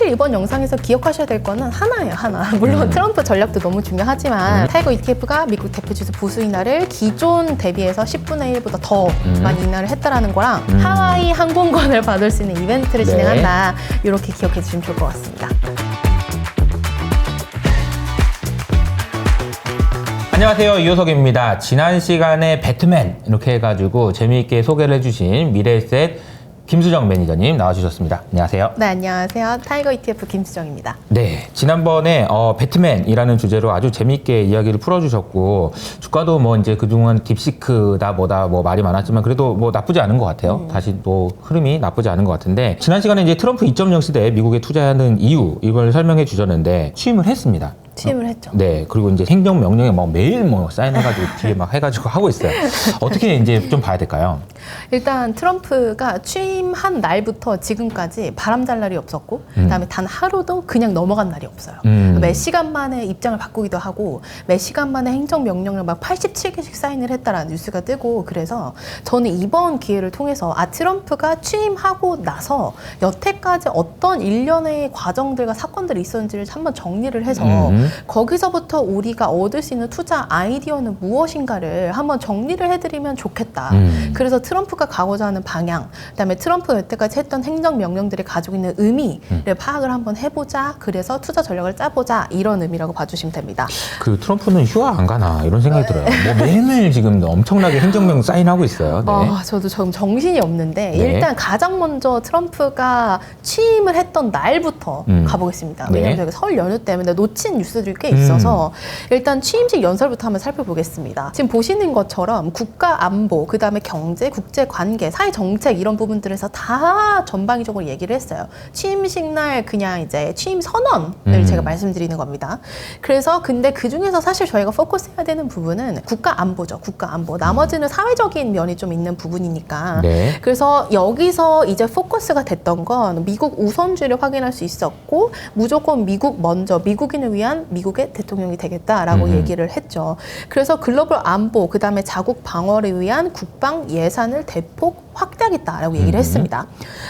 사실 이번 영상에서 기억하셔야 될 거는 하나예요, 하나. 물론 트럼프 전략도 너무 중요하지만 타이거 ETF가 미국 대표지수 보수 인하를 기존 대비해서 10분의 1보다 더 많이 인하를 했다라는 거랑 하와이 항공권을 받을 수 있는 이벤트를 진행한다. 이렇게 기억해 주시면 좋을 것 같습니다. 안녕하세요, 이호석입니다. 지난 시간에 배트맨 이렇게 해가지고 재미있게 소개를 해주신 미래에셋 김수정 매니저님 나와주셨습니다. 안녕하세요. 네, 안녕하세요. 타이거 ETF 김수정입니다. 네, 지난번에 배트맨이라는 주제로 아주 재미있게 이야기를 풀어주셨고 주가도 뭐 이제 그동안 딥시크다 뭐다 뭐 말이 많았지만 그래도 뭐 나쁘지 않은 것 같아요. 다시 또 흐름이 나쁘지 않은 것 같은데 지난 시간에 이제 트럼프 2.0 시대에 미국에 투자하는 이유 이걸 설명해 주셨는데 취임을 했습니다. 취임을 했죠. 네, 그리고 이제 행정명령에 막 매일 뭐 사인해가지고 뒤에 막 해가지고 하고 있어요. 어떻게 이제 좀 봐야 될까요? 일단 트럼프가 취임한 날부터 지금까지 바람잘 날이 없었고 그다음에 단 하루도 그냥 넘어간 날이 없어요. 몇 시간 만에 입장을 바꾸기도 하고 몇 시간 만에 행정명령을 막 87개씩 사인을 했다라는 뉴스가 뜨고 그래서 저는 이번 기회를 통해서 트럼프가 취임하고 나서 여태까지 어떤 일련의 과정들과 사건들이 있었는지를 한번 정리를 해서 거기서부터 우리가 얻을 수 있는 투자 아이디어는 무엇인가를 한번 정리를 해드리면 좋겠다. 그래서 트럼프가 가고자 하는 방향, 그다음에 트럼프가 여태까지 했던 행정명령들이 가지고 있는 의미를 파악을 한번 해보자. 그래서 투자 전략을 짜보자. 이런 의미라고 봐주시면 됩니다. 그 트럼프는 휴가 안 가나 이런 생각이 들어요. 뭐 매일매일 지금 엄청나게 행정명 사인하고 있어요. 네. 저도 좀 정신이 없는데 네. 일단 가장 먼저 트럼프가 취임을 했던 날부터 가보겠습니다. 네. 왜냐하면 저희가 설 연휴 때문에 놓친 뉴스들이 꽤 있어서 일단 취임식 연설부터 한번 살펴보겠습니다. 지금 보시는 것처럼 국가 안보, 그 다음에 경제, 국제 관계, 사회 정책 이런 부분들에서 다 전방위적으로 얘기를 했어요. 취임식 날 그냥 이제 취임 선언을 제가 말씀드리는 겁니다. 그래서 근데 그 중에서 사실 저희가 포커스해야 되는 부분은 국가 안보죠. 국가 안보. 나머지는 사회적인 면이 좀 있는 부분이니까. 네. 그래서 여기서 이제 포커스가 됐던 건 미국 우선주의를 확인할 수 있었고 무조건 미국 먼저, 미국인을 위한 미국의 대통령이 되겠다라고 얘기를 했죠. 그래서 글로벌 안보, 그 다음에 자국 방어를 위한 국방 예산을 대폭 확대하겠다라고 얘기를 했습니다.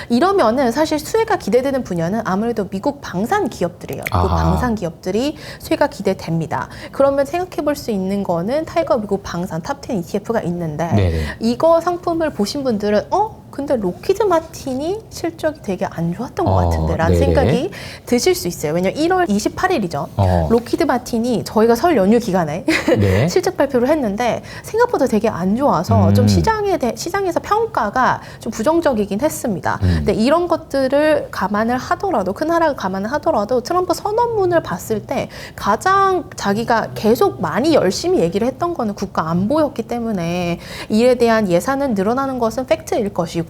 이러면은 사실 수혜가 기대되는 분야는 아무래도 미국 방산 기업들이에요. 미국 방산 기업들이 수혜가 기대됩니다. 그러면 생각해 볼 수 있는 거는 타이거 미국 방산 탑10 ETF가 있는데 네네. 이거 상품을 보신 분들은 근데 로키드 마틴이 실적이 되게 안 좋았던 것 같은데 라는 네네. 생각이 드실 수 있어요. 왜냐면 1월 28일이죠. 로키드 마틴이 저희가 설 연휴 기간에 네. 실적 발표를 했는데 생각보다 되게 안 좋아서 좀 시장에서 평가가 좀 부정적이긴 했습니다. 근데 이런 것들을 감안을 하더라도 큰 하락을 감안을 하더라도 트럼프 선언문을 봤을 때 가장 자기가 계속 많이 열심히 얘기를 했던 거는 국가 안보였기 때문에 이에 대한 예산은 늘어나는 것은 팩트일 것이고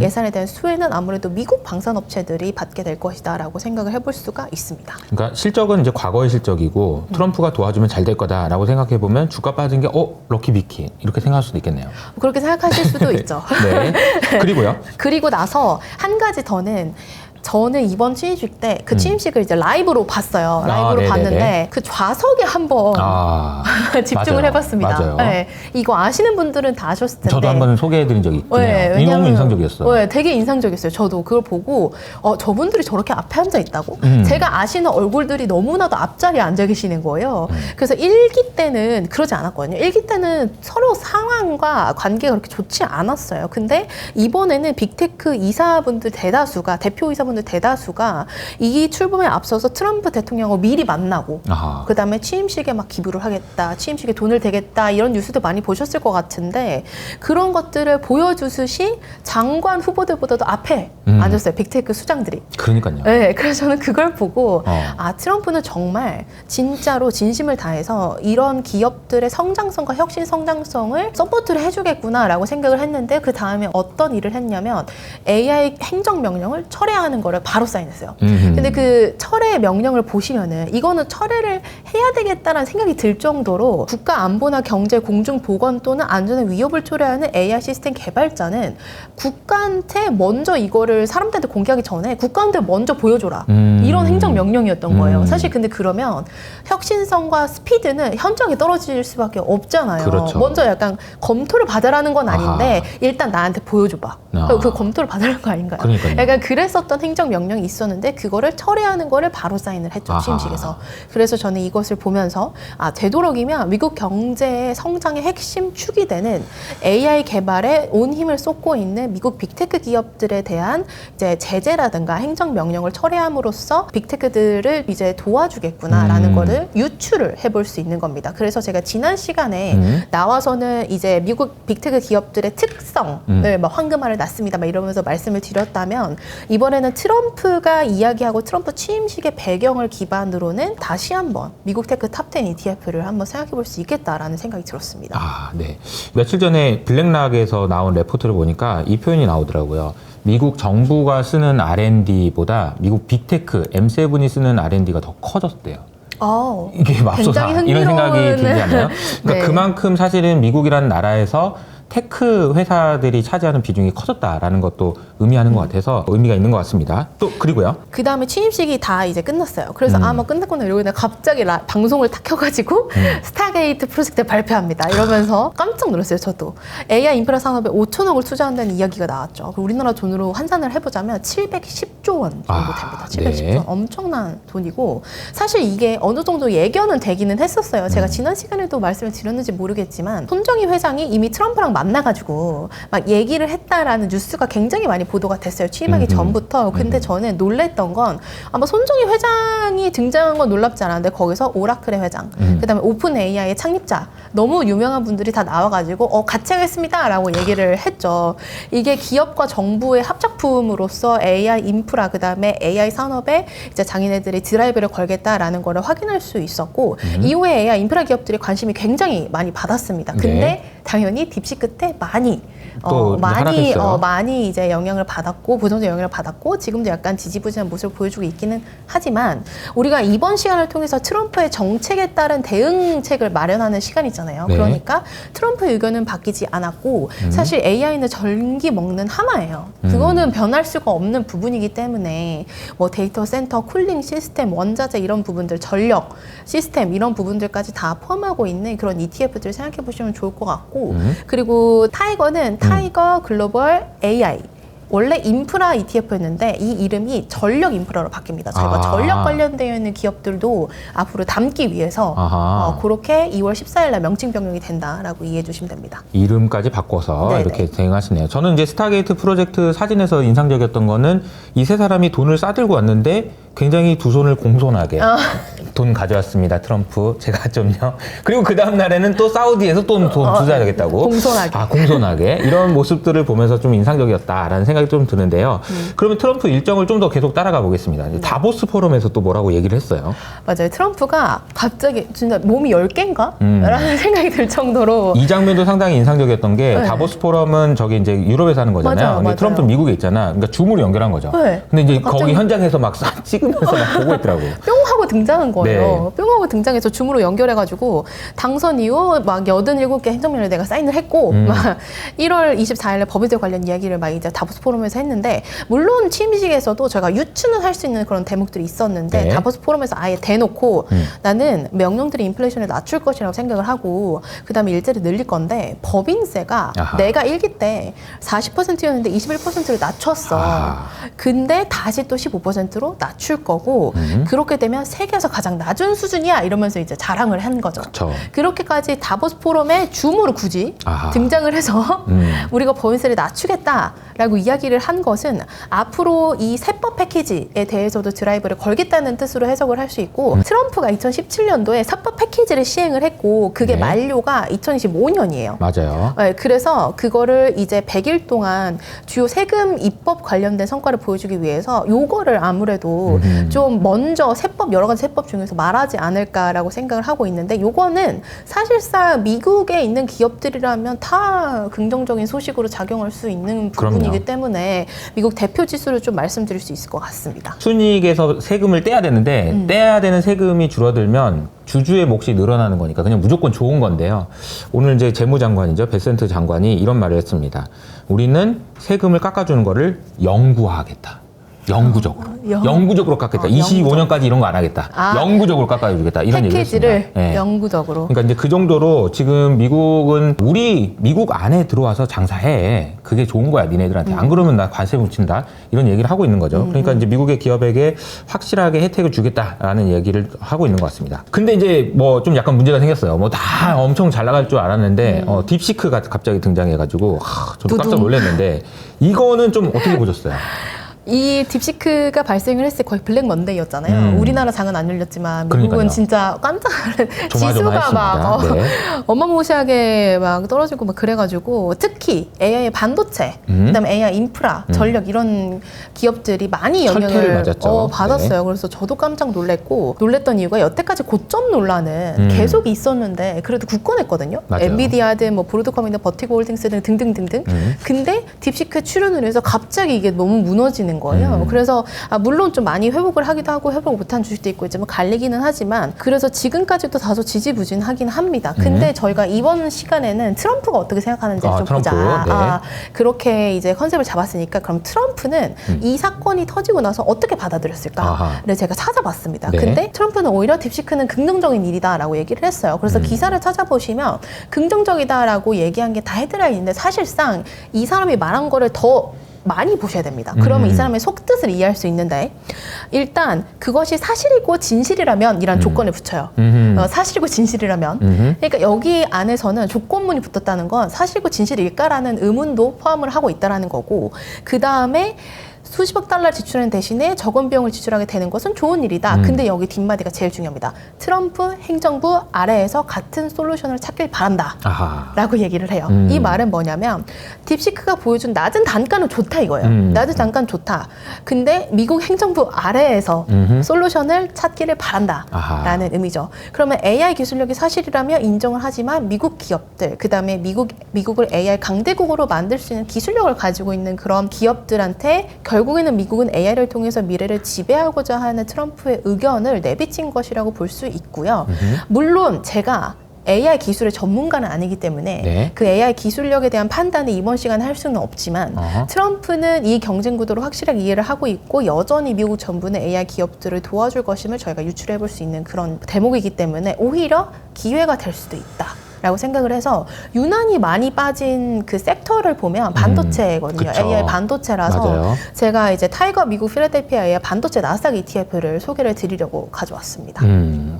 예산에 대한 수혜는 아무래도 미국 방산업체들이 받게 될 것이다라고 생각을 해볼 수가 있습니다. 그러니까 실적은 이제 과거의 실적이고 트럼프가 도와주면 잘 될 거다라고 생각해 보면 주가 빠진 게 럭키 비키 이렇게 생각할 수도 있겠네요. 그렇게 생각하실 수도 있죠. 네. 그리고요. 그리고 나서 한 가지 더는 저는 이번 취임식 때 그 취임식을 이제 라이브로 봤어요. 라이브로 네네네. 봤는데 그 좌석에 한번 집중을 맞아요. 해봤습니다. 맞아요. 네, 이거 아시는 분들은 다 아셨을 텐데. 저도 한번 소개해드린 적이 있긴 해요. 왜냐면, 너무 인상적이었어요. 네, 되게 인상적이었어요. 저도 그걸 보고 저분들이 저렇게 앞에 앉아 있다고? 제가 아시는 얼굴들이 너무나도 앞자리에 앉아 계시는 거예요. 그래서 1기 때는 그러지 않았거든요. 1기 때는 서로 상황과 관계가 그렇게 좋지 않았어요. 근데 이번에는 빅테크 이사분들 대다수가 대표 이사분들 대다수가 이 출범에 앞서서 트럼프 대통령을 미리 만나고 그 다음에 취임식에 막 기부를 하겠다, 취임식에 돈을 대겠다 이런 뉴스도 많이 보셨을 것 같은데 그런 것들을 보여주듯이 장관 후보들보다도 앞에 앉았어요. 빅테크 수장들이. 그러니까요. 네, 그래서 저는 그걸 보고 트럼프는 정말 진짜로 진심을 다해서 이런 기업들의 성장성과 혁신 성장성을 서포트를 해주겠구나라고 생각을 했는데 그 다음에 어떤 일을 했냐면 AI 행정명령을 철회하는 거를 바로 사인했어요. 근데 그 철회 명령을 보시면은 이거는 철회를 해야 되겠다라는 생각이 들 정도로 국가 안보나 경제, 공중 보건 또는 안전의 위협을 초래하는 AI 시스템 개발자는 국가한테 먼저 이거를 사람들한테 공개하기 전에 국가한테 먼저 보여줘라. 이런 행정명령이었던 거예요. 음. 사실 근데 그러면 혁신성과 스피드는 현저하게 떨어질 수밖에 없잖아요. 그렇죠. 먼저 약간 검토를 받으라는 건 아닌데 아하. 일단 나한테 보여줘봐. 그 검토를 받으라는 거 아닌가요? 그러니까요. 약간 그랬었던 행정명령이 있었는데 그거를 철회하는 거를 바로 사인을 했죠. 아하. 취임식에서. 그래서 저는 이것을 보면서 되도록이면 미국 경제의 성장의 핵심 축이 되는 AI 개발에 온 힘을 쏟고 있는 미국 빅테크 기업들에 대한 이제 제재라든가 행정명령을 철회함으로써 빅테크들을 이제 도와주겠구나라는 거를 유추를 해볼 수 있는 겁니다. 그래서 제가 지난 시간에 나와서는 이제 미국 빅테크 기업들의 특성을 막 황금알을 낳습니다 막 이러면서 말씀을 드렸다면 이번에는 트럼프가 이야기하고 트럼프 취임식의 배경을 기반으로는 다시 한번 미국 테크 탑10 ETF를 한번 생각해 볼 수 있겠다라는 생각이 들었습니다. 네. 며칠 전에 블랙락에서 나온 레포트를 보니까 이 표현이 나오더라고요. 미국 정부가 쓰는 R&D보다 미국 빅테크 M7이 쓰는 R&D가 더 커졌대요. 이게 맙소사 이런 생각이 들지 않나요? 그러니까 네. 그만큼 사실은 미국이라는 나라에서 테크 회사들이 차지하는 비중이 커졌다라는 것도 의미하는 것 같아서 의미가 있는 것 같습니다. 또 그리고요. 그 다음에 취임식이 다 이제 끝났어요. 그래서 뭐 끝났구나 이러고 있는데 갑자기 방송을 탁 켜가지고 스타게이트 프로젝트 발표합니다. 이러면서 깜짝 놀랐어요. 저도. AI 인프라 산업에 5천억을 투자한다는 이야기가 나왔죠. 우리나라 돈으로 환산을 해보자면 710조 원 정도 됩니다. 710조 원. 네. 엄청난 돈이고 사실 이게 어느 정도 예견은 되기는 했었어요. 제가 지난 시간에도 말씀을 드렸는지 모르겠지만 손정희 회장이 이미 트럼프랑 만나가지고 막 얘기를 했다라는 뉴스가 굉장히 많이 보도가 됐어요. 취임하기 전부터. 근데 저는 놀랬던 건 아마 손정희 회장이 등장한 건 놀랍지 않았는데 거기서 오라클의 회장, 그다음에 오픈 AI의 창립자 너무 유명한 분들이 다 나와가지고 같이 하겠습니다라고 얘기를 했죠. 이게 기업과 정부의 합작품으로서 AI 인프라 그다음에 AI 산업에 이제 장인애들이 드라이브를 걸겠다라는 거를 확인할 수 있었고 이후에 AI 인프라 기업들이 관심이 굉장히 많이 받았습니다. 근데 네. 당연히 딥시크 때 많이 하락했어요. 많이 이제 영향을 받았고 부정적 영향을 받았고 지금도 약간 지지부진한 모습을 보여주고 있기는 하지만 우리가 이번 시간을 통해서 트럼프의 정책에 따른 대응책을 마련하는 시간이잖아요. 네. 그러니까 트럼프의 의견은 바뀌지 않았고 사실 AI는 전기 먹는 하나예요. 그거는 변할 수가 없는 부분이기 때문에 뭐 데이터 센터, 쿨링 시스템, 원자재 이런 부분들, 전력 시스템 이런 부분들까지 다 포함하고 있는 그런 ETF들 생각해 보시면 좋을 것 같고 그리고 타이거는 타이거 글로벌 AI 원래 인프라 ETF였는데 이 이름이 전력 인프라로 바뀝니다. 저희가 전력 관련되어 있는 기업들도 앞으로 담기 위해서 그렇게 2월 14일 날 명칭 변경이 된다라고 이해해 주시면 됩니다. 이름까지 바꿔서 네네. 이렇게 대응하시네요. 저는 이제 스타게이트 프로젝트 사진에서 인상적이었던 거는 이 세 사람이 돈을 싸들고 왔는데 굉장히 두 손을 공손하게 돈 가져왔습니다. 트럼프 제가 좀요. 그리고 그 다음 날에는 또 사우디에서 돈 투자하겠다고. 공손하게. 공손하게. 이런 모습들을 보면서 좀 인상적이었다라는 생각이 좀 드는데요. 그러면 트럼프 일정을 좀 더 계속 따라가 보겠습니다. 다보스 포럼에서 또 뭐라고 얘기를 했어요. 맞아요. 트럼프가 갑자기 진짜 몸이 10개인가? 라는 생각이 들 정도로 이 장면도 상당히 인상적이었던 게 네. 다보스 포럼은 저기 이제 유럽에서 하는 거잖아요. 맞아요, 근데 맞아요. 트럼프는 미국에 있잖아. 그러니까 줌으로 연결한 거죠. 네. 근데 이제 갑자기 거기 현장에서 막 찍으면서 막 보고 있더라고요. 뿅 하고 등장한 거예요. 네. 뿅 하고 등장해서 줌으로 연결해가지고 당선 이후 막 87개 행정명령을 내가 사인을 했고 막 1월 24일에 법인세 관련 이야기를 막 이제 다보스 포럼에서 했는데 물론 취임식에서도 제가 유추는 할 수 있는 그런 대목들이 있었는데 네. 다보스 포럼에서 아예 대놓고 나는 명령들이 인플레이션을 낮출 것이라고 생각을 하고 그 다음에 일자리 늘릴 건데 법인세가 아하. 내가 1기 때 40%였는데 21%를 낮췄어. 아하. 근데 다시 또 15%로 낮출 거고 그렇게 되면 세계에서 가장 낮은 수준이야 이러면서 이제 자랑을 한 거죠. 그쵸. 그렇게까지 다보스 포럼에 줌으로 굳이 아하. 등장을 해서 우리가 법인세를 낮추겠다라고 이야기를 한 것은 앞으로 이 세법 패키지에 대해서도 드라이브를 걸겠다는 뜻으로 해석을 할 수 있고 트럼프가 2017년도에 세법 패키지를 시행을 했고 그게 네. 만료가 2025년이에요. 맞아요. 네, 그래서 그거를 이제 100일 동안 주요 세금 입법 관련된 성과를 보여주기 위해서 요거를 아무래도 좀 먼저 세법 여러 가지 세법 중에서 말하지 않을까라고 생각을 하고 있는데 요거는 사실상 미국에 있는 기업들이라면 다 긍정적인 소식으로 작용할 수 있는 부분이기 그럼요. 때문에 미국 대표 지수를 좀 말씀드릴 수 있을 것 같습니다. 순이익에서 세금을 떼야 되는데 떼야 되는 세금이 줄어들면 주주의 몫이 늘어나는 거니까 그냥 무조건 좋은 건데요. 오늘 이제 재무장관이죠. 베센트 장관이 이런 말을 했습니다. 우리는 세금을 깎아주는 거를 영구화하겠다. 영구적으로. 영구적으로 깎겠다. 25년까지 이런 거 안 하겠다. 영구적으로 깎아주겠다. 이런 얘기를 했습니다. 패키지를 네. 영구적으로. 그러니까 이제 그 정도로 지금 미국은 우리 미국 안에 들어와서 장사해. 그게 좋은 거야, 니네들한테. 안 그러면 나 관세 묻힌다. 이런 얘기를 하고 있는 거죠. 그러니까 이제 미국의 기업에게 확실하게 혜택을 주겠다라는 얘기를 하고 있는 것 같습니다. 근데 이제 뭐 좀 약간 문제가 생겼어요. 뭐 다 엄청 잘 나갈 줄 알았는데 딥시크가 갑자기 등장해가지고 저도 깜짝 놀랐는데 이거는 좀 어떻게 보셨어요? 이 딥시크가 발생을 했을 때 거의 블랙 먼데이였잖아요. 우리나라 장은 안 열렸지만 미국은 그러니까요. 진짜 깜짝 지수가 막 네. 어마무시하게 막 떨어지고 막 그래가지고 특히 AI의 반도체, 그다음에 AI 인프라, 전력 이런 기업들이 많이 영향을 맞았죠. 받았어요. 네. 그래서 저도 깜짝 놀랬던 이유가 여태까지 고점 논란은 계속 있었는데 그래도 굳건했거든요. 맞아요. 엔비디아든 뭐 브로드컴이든 버티고 홀딩스든 등등등등. 근데 딥시크 출연을 해서 갑자기 이게 너무 무너지는 거예요. 그래서 물론 좀 많이 회복을 하기도 하고 회복 못한 주식도 있고 이제 뭐 갈리기는 하지만 그래서 지금까지도 다소 지지부진하긴 합니다. 근데 저희가 이번 시간에는 트럼프가 어떻게 생각하는지를 좀 트럼프, 보자. 네. 그렇게 이제 컨셉을 잡았으니까 그럼 트럼프는 이 사건이 터지고 나서 어떻게 받아들였을까를 제가 찾아봤습니다. 네. 근데 트럼프는 오히려 딥시크는 긍정적인 일이다라고 얘기를 했어요. 그래서 기사를 찾아보시면 긍정적이다라고 얘기한 게 다 헤드라인인데 사실상 이 사람이 말한 거를 더 많이 보셔야 됩니다. 그러면 이 사람의 속뜻을 이해할 수 있는데 일단 그것이 사실이고 진실이라면 이란 조건을 붙여요. 사실이고 진실이라면 그러니까 여기 안에서는 조건문이 붙었다는 건 사실이고 진실일까라는 의문도 포함을 하고 있다는 거고 그 다음에 수십억 달러 지출하는 대신에 적은 비용을 지출하게 되는 것은 좋은 일이다. 근데 여기 뒷마디가 제일 중요합니다. 트럼프 행정부 아래에서 같은 솔루션을 찾길 바란다. 라고 얘기를 해요. 이 말은 뭐냐면 딥시크가 보여준 낮은 단가는 좋다 이거예요. 낮은 단가는 좋다. 근데 미국 행정부 아래에서 솔루션을 찾기를 바란다. 라는 의미죠. 그러면 AI 기술력이 사실이라며 인정을 하지만 미국 기업들, 그 다음에 미국을 AI 강대국으로 만들 수 있는 기술력을 가지고 있는 그런 기업들한테 결국에는 미국은 AI를 통해서 미래를 지배하고자 하는 트럼프의 의견을 내비친 것이라고 볼 수 있고요. 물론 제가 AI 기술의 전문가는 아니기 때문에 네. 그 AI 기술력에 대한 판단을 이번 시간에 할 수는 없지만 트럼프는 이 경쟁 구도를 확실하게 이해를 하고 있고 여전히 미국 정부는 AI 기업들을 도와줄 것임을 저희가 유출해 볼 수 있는 그런 대목이기 때문에 오히려 기회가 될 수도 있다. 라고 생각을 해서 유난히 많이 빠진 그 섹터를 보면 반도체거든요. 그쵸. AI 반도체라서 맞아요. 제가 이제 타이거 미국 필라델피아 AI 반도체 나스닥 ETF를 소개를 드리려고 가져왔습니다.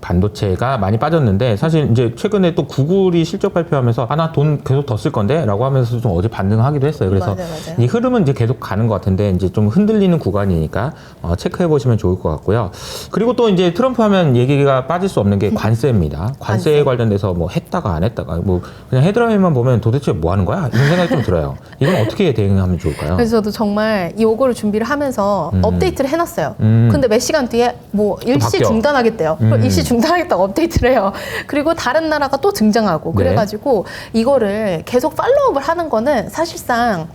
반도체가 많이 빠졌는데 사실 이제 최근에 또 구글이 실적 발표하면서 나 돈 계속 더 쓸 건데 라고 하면서 좀 어제 반등하기도 했어요. 그래서 맞아요. 이 흐름은 이제 계속 가는 것 같은데 이제 좀 흔들리는 구간이니까 체크해 보시면 좋을 것 같고요. 그리고 또 이제 트럼프 하면 얘기가 빠질 수 없는 게 관세입니다. 관세에 관련돼서 뭐 했다가 안 했다가 뭐 그냥 헤드라인만 보면 도대체 뭐 하는 거야? 이런 생각이 좀 들어요. 이건 어떻게 대응하면 좋을까요? 그래서 저도 정말 요거를 준비를 하면서 업데이트를 해놨어요. 근데 몇 시간 뒤에 뭐 일시 바뀌어. 중단하겠대요. 일시 중단하겠다고 업데이트를 해요. 그리고 다른 나라가 또 등장하고 네. 그래가지고 이거를 계속 팔로우업을 하는 거는 사실상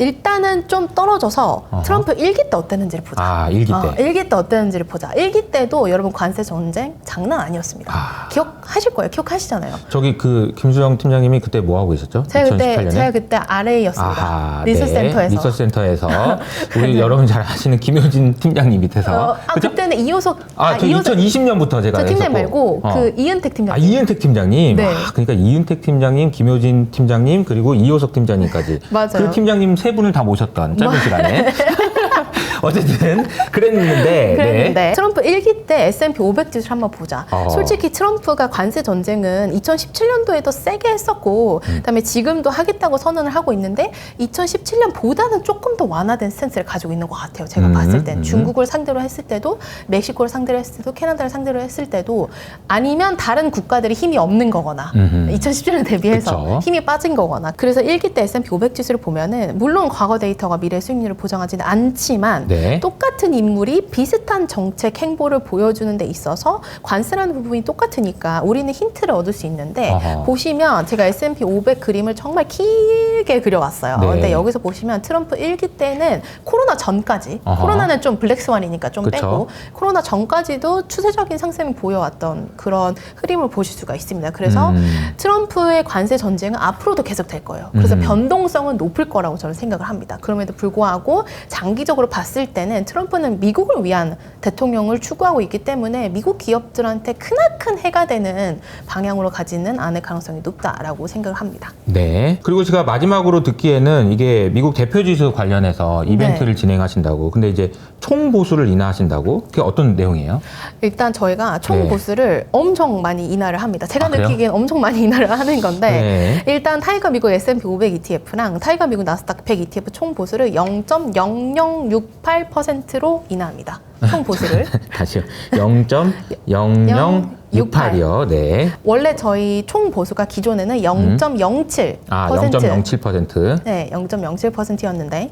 일단은 좀 떨어져서 트럼프 1기 때 어땠는지를 보자. 1기 때. 1기 때 어땠는지를 보자. 1기 때도 여러분 관세 전쟁 장난 아니었습니다. 기억하실 거예요. 기억하시잖아요. 저기 그 김수영 팀장님이 그때 뭐 하고 있었죠? 2018년에? 제가 그때 RA였습니다. 리서치 네. 센터에서. 리서치 센터에서 우리 여러분 잘 아시는 김효진 팀장님 밑에서. 그때는 이효석. 저 2020년부터 제가 저 팀장 했었고. 말고 그 이은택 팀장님. 이은택 팀장님. 네. 그러니까 이은택 팀장님, 김효진 팀장님, 그리고 이효석 팀장님까지. 맞아요. 그 팀장님 세 분을 다 모셨던 짧은 시간에. 어쨌든 그랬는데 네. 트럼프 1기 때 S&P 500 지수를 한번 보자. 솔직히 트럼프가 관세 전쟁은 2017년도에도 세게 했었고 그다음에 지금도 하겠다고 선언을 하고 있는데 2017년보다는 조금 더 완화된 스탠스를 가지고 있는 것 같아요. 제가 봤을 땐 중국을 상대로 했을 때도 멕시코를 상대로 했을 때도 캐나다를 상대로 했을 때도 아니면 다른 국가들이 힘이 없는 거거나 2017년 대비해서 그쵸. 힘이 빠진 거거나 그래서 1기 때 S&P 500 지수를 보면은 물론 과거 데이터가 미래 수익률을 보장하지는 않지만 네. 똑같은 인물이 비슷한 정책 행보를 보여주는 데 있어서 관세라는 부분이 똑같으니까 우리는 힌트를 얻을 수 있는데 아하. 보시면 제가 S&P 500 그림을 정말 길게 그려왔어요. 네. 근데 여기서 보시면 트럼프 1기 때는 코로나 전까지 아하. 코로나는 좀 블랙스완이니까 좀 그쵸. 빼고 코로나 전까지도 추세적인 상승을 보여왔던 그런 흐름을 보실 수가 있습니다. 그래서 트럼프의 관세 전쟁은 앞으로도 계속될 거예요. 그래서 변동성은 높을 거라고 저는 생각을 합니다. 그럼에도 불구하고 장기적으로 봤을 때는 트럼프는 미국을 위한 대통령을 추구하고 있기 때문에 미국 기업들한테 크나큰 해가 되는 방향으로 가지는 않을 가능성이 높다라고 생각을 합니다. 네. 그리고 제가 마지막으로 듣기에는 이게 미국 대표지수 관련해서 이벤트를 진행하신다고. 근데 이제 총 보수를 인하하신다고? 그게 어떤 내용이에요? 일단 저희가 총 네. 보수를 엄청 많이 인하를 합니다. 제가 아, 그래요? 느끼기엔 엄청 많이 인하를 하는 건데 네. 일단 타이거 미국 S&P 500 ETF랑 타이거 미국 나스닥 100 ETF 총 보수를 0.0068%로 인하합니다. 총 보수를. 다시요. 0.0068이요. 네. 원래 저희 총 보수가 기존에는 0.07%. 아, 0.07%. 네, 0.07%였는데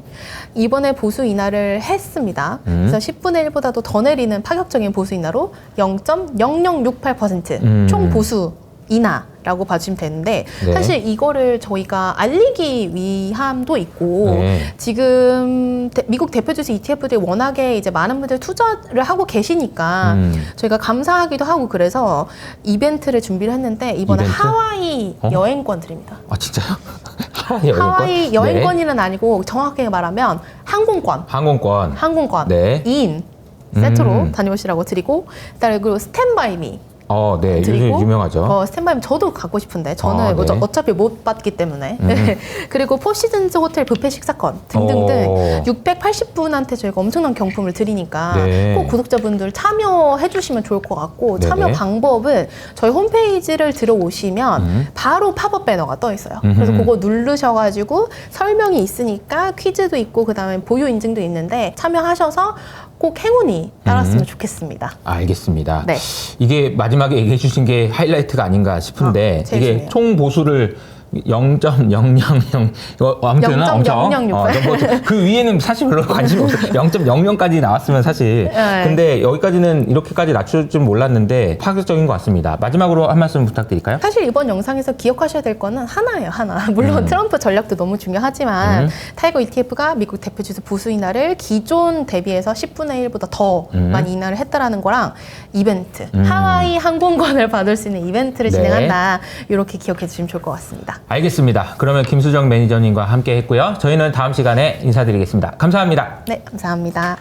이번에 보수 인하를 했습니다. 그래서 10분의 1보다도 더 내리는 파격적인 보수 인하로 0.0068% 총 보수 인하라고 봐주시면 되는데 네. 사실 이거를 저희가 알리기 위함도 있고 네. 지금 미국 대표주식 ETF들이 워낙에 이제 많은 분들 투자를 하고 계시니까 저희가 감사하기도 하고 그래서 이벤트를 준비를 했는데 이번에 이벤트? 하와이 여행권 드립니다. 아, 진짜요? 하와이 여행권? 하와이 여행권이는 아니고 정확하게 말하면 항공권. 항공권. 네. 2인 세트로 다녀오시라고 드리고 그다음에 그리고 스탠바이미 네. 요즘 드리고 유명하죠. 스탠바이미 저도 갖고 싶은데 저는 아, 네. 어차피 못 받기 때문에 그리고 포시즌즈 호텔 뷔페 식사권 등등등 680분한테 저희가 엄청난 경품을 드리니까 네. 꼭 구독자분들 참여해 주시면 좋을 것 같고 참여 네네. 방법은 저희 홈페이지를 들어오시면 바로 팝업 배너가 떠 있어요. 그래서 그거 누르셔가지고 설명이 있으니까 퀴즈도 있고 그다음에 보유 인증도 있는데 참여하셔서 꼭 행운이 따랐으면 좋겠습니다. 알겠습니다. 네. 이게 마지막에 얘기해 주신 게 하이라이트가 아닌가 싶은데 제일 이게 중요해요. 총 보수를 0.000 이거 아무튼 엄청 0.0068. 그 위에는 사실 별로 관심이 없어요. 0.00까지 나왔으면 사실 네. 근데 여기까지는 이렇게까지 낮출 줄 몰랐는데 파격적인 것 같습니다. 마지막으로 한 말씀 부탁드릴까요? 사실 이번 영상에서 기억하셔야 될 거는 하나예요, 하나. 물론 트럼프 전략도 너무 중요하지만 타이거 ETF가 미국 대표주식 보수 인하를 기존 대비해서 10분의 1보다 더 많이 인하를 했다라는 거랑 이벤트, 하와이 항공권을 받을 수 있는 이벤트를 네. 진행한다. 이렇게 기억해 주시면 좋을 것 같습니다. 알겠습니다. 그러면 김수정 매니저님과 함께 했고요. 저희는 다음 시간에 인사드리겠습니다. 감사합니다. 네, 감사합니다.